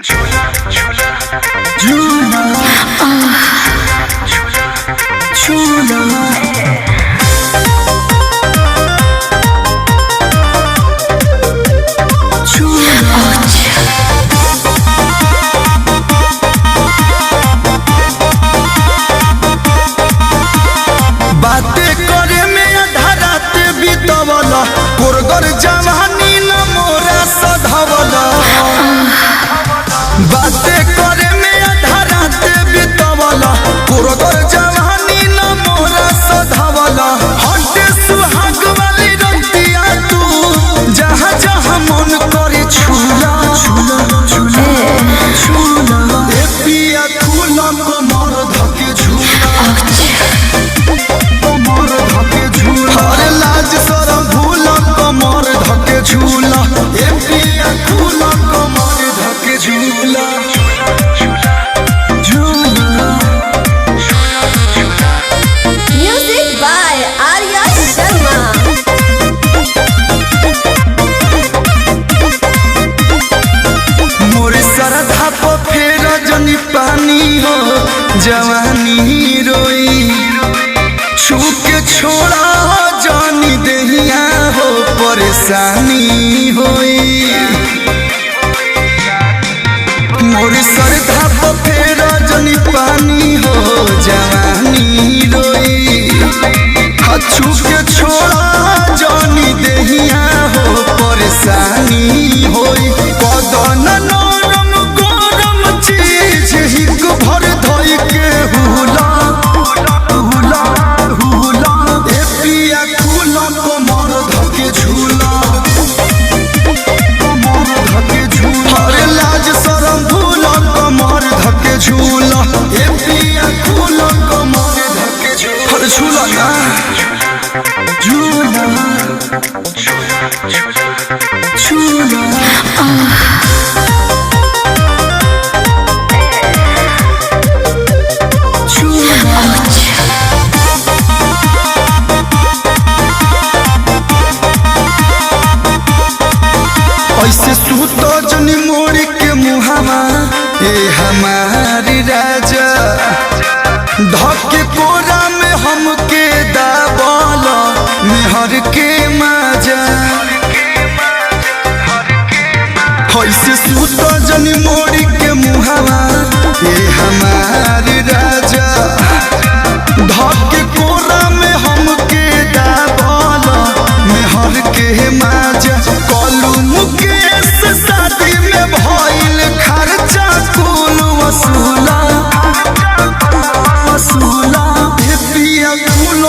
झूला झूला झूला झूला बातें करे में आधा रात बीतवला कोरगर जवानी न मोरा सधवला बातें करे में आधा रात बीतवला कोरगर जवानी न मोरा सधवला हटे सुहाग वाली रतिया तू जहाँ जहाँ मन करे छूला छूला छूला छूला ए पिया छूला कमर धके झूला झूला ए पिया झूला कमर धके झूला झूला Music by Arya Sharma. मोर सरधा पर फेर जनी पानी हो जवानी रोई छू के छोड़ा जानी दहिया हो परेशानी होई मोर सरधा पर फेर जनी पानी हो जवानी रोई छू के छोड़ा जानी दहिया हो परेशानी होई कदन नरम गरम चीज हिक भर धोई के हुला हुला हुला ए पिया खुला कमर धके झूला कमर धके झूला अरे लाज शरम भूला कमर धके झूला ए पिया खुला कमर धके झूला अरे झूला ना झूला झूला ऐसे सूतो जनी मोड़ी के मुहावा ए हमारी राजा धके कोरा में हमके दाबल मेहर के माजा ऐसे सूतो जनी मोड़ी के मुहावा ए हमारी राजा धके कोरा में हमके दाबल मेहर के माजा कलू मुकेश शादी में भइल खर्चा कुल वसूला वसूला पिया कुल